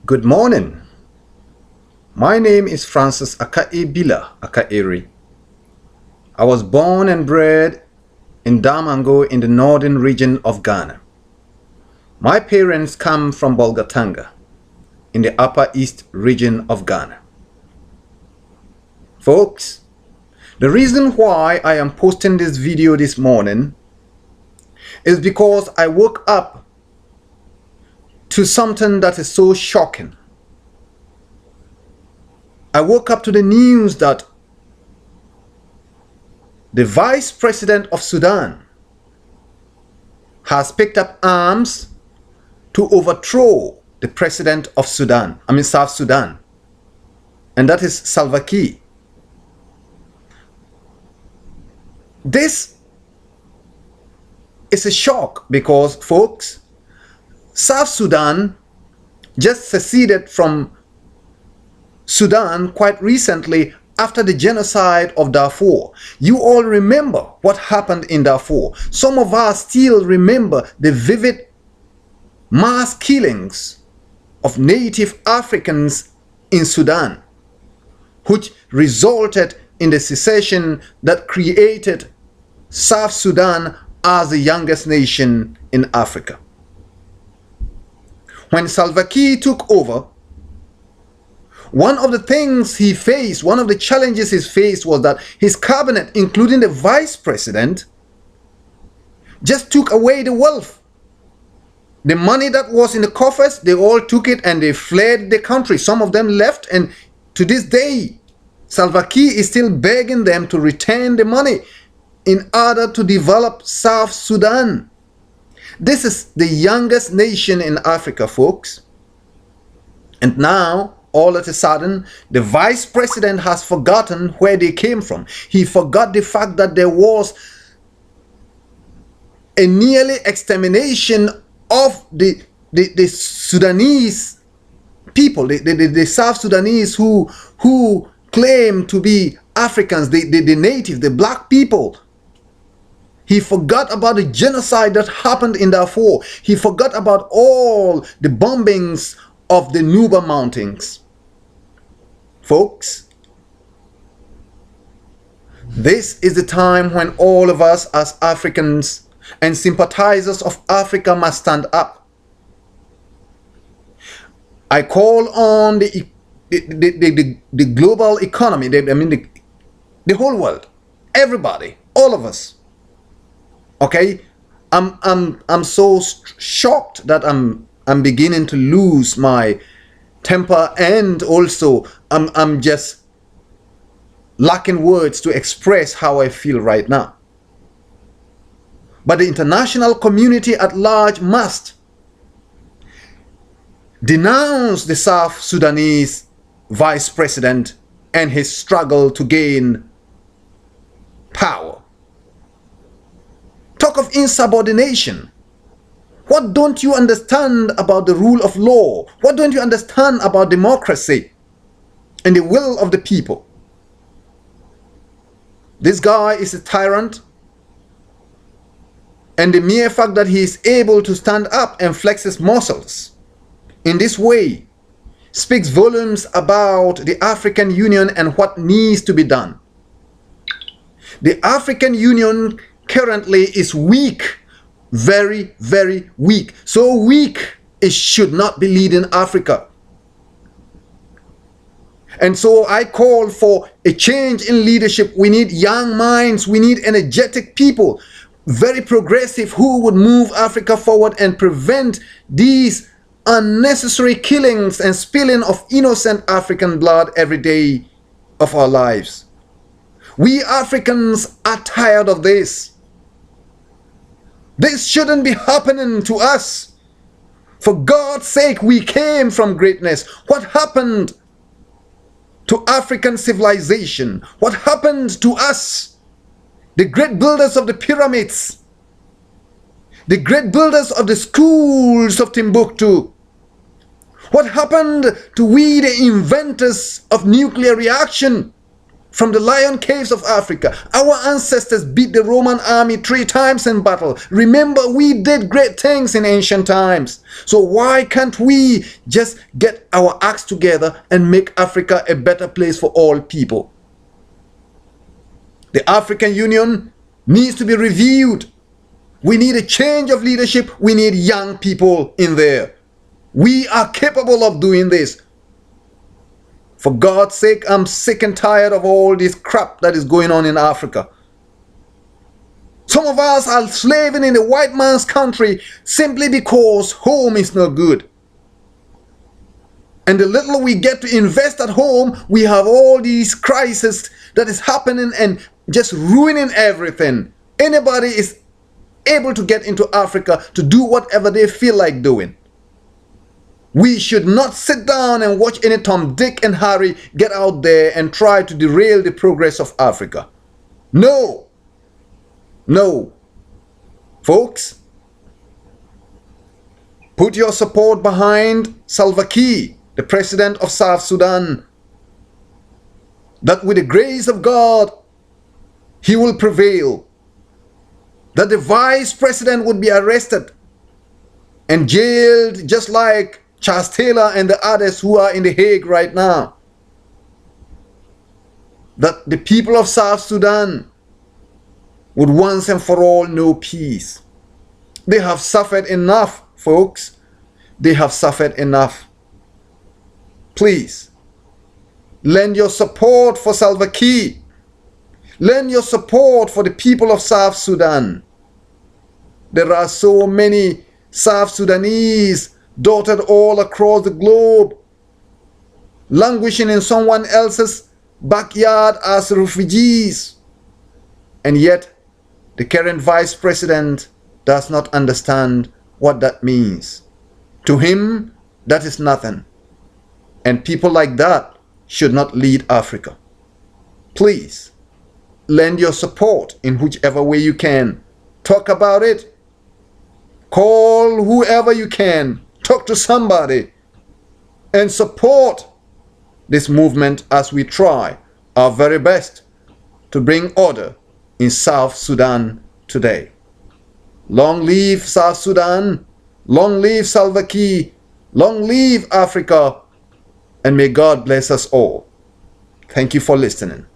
Good morning. My name is Francis Akaebila Akaeri. I was born and bred in Damango in the northern region of Ghana. My parents come from Bolgatanga in the upper east region of Ghana. Folks, the reason why I am posting this video this morning is because I woke up to something that is so shocking. I woke up to the news that the Vice President of Sudan has picked up arms to overthrow the President of South Sudan, and that is Salva Kiir. This is a shock because, folks, South Sudan just seceded from Sudan quite recently after the genocide of Darfur. You all remember what happened in Darfur. Some of us still remember the vivid mass killings of native Africans in Sudan, which resulted in the secession that created South Sudan as the youngest nation in Africa. When Salva Kiir took over, one of the things he faced, one of the challenges he faced was that his cabinet, including the vice president, just took away the wealth. The money that was in the coffers, they all took it and they fled the country. Some of them left, and to this day, Salva Kiir is still begging them to return the money in order to develop South Sudan. This is the youngest nation in Africa, folks. And now, all of a sudden, the vice president has forgotten where they came from. He forgot the fact that there was a nearly extermination of the Sudanese people, the South Sudanese who claim to be Africans, the native, the black people. He forgot about the genocide that happened in Darfur. He forgot about all the bombings of the Nuba Mountains. Folks, this is the time when all of us as Africans and sympathizers of Africa must stand up. I call on the global economy, the whole world, everybody, all of us. Okay, I'm so shocked that I'm beginning to lose my temper, and also I'm just lacking words to express how I feel right now. But the international community at large must denounce the South Sudanese vice president and his struggle to gain power. Talk of insubordination. What don't you understand about the rule of law? What don't you understand about democracy and the will of the people? This guy is a tyrant, and the mere fact that he is able to stand up and flex his muscles in this way speaks volumes about the African Union and what needs to be done. The African Union currently is weak, very, very weak. So weak, it should not be leading Africa. And so I call for a change in leadership. We need young minds. We need energetic people, very progressive, who would move Africa forward and prevent these unnecessary killings and spilling of innocent African blood every day of our lives. We Africans are tired of this. This shouldn't be happening to us. For God's sake, we came from greatness. What happened to African civilization? What happened to us? The great builders of the pyramids, the great builders of the schools of Timbuktu. What happened to we, the inventors of nuclear reaction? from the lion caves of Africa. Our ancestors beat the Roman army 3 times in battle. Remember, we did great things in ancient times. So why can't we just get our acts together and make Africa a better place for all people? The African Union needs to be reviewed. We need a change of leadership. We need young people in there. We are capable of doing this. For God's sake, I'm sick and tired of all this crap that is going on in Africa. Some of us are slaving in the white man's country simply because home is not good. And the little we get to invest at home, we have all these crises that is happening and just ruining everything. Anybody is able to get into Africa to do whatever they feel like doing. We should not sit down and watch any Tom, Dick, and Harry get out there and try to derail the progress of Africa. No. No. Folks, put your support behind Salva Kiir, the president of South Sudan, that with the grace of God, he will prevail. That the vice president would be arrested and jailed just like Charles Taylor and the others who are in The Hague right now. That the people of South Sudan would once and for all know peace. They have suffered enough, folks. They have suffered enough. Please, lend your support for Salva Kiir. Lend your support for the people of South Sudan. There are so many South Sudanese dotted all across the globe, languishing in someone else's backyard as refugees. And yet, the current vice president does not understand what that means. To him, that is nothing. And people like that should not lead Africa. Please, lend your support in whichever way you can. Talk about it. Call whoever you can. Talk to somebody and support this movement as we try our very best to bring order in South Sudan today. Long live South Sudan, long live Salva Kiir, long live Africa, and may God bless us all. Thank you for listening.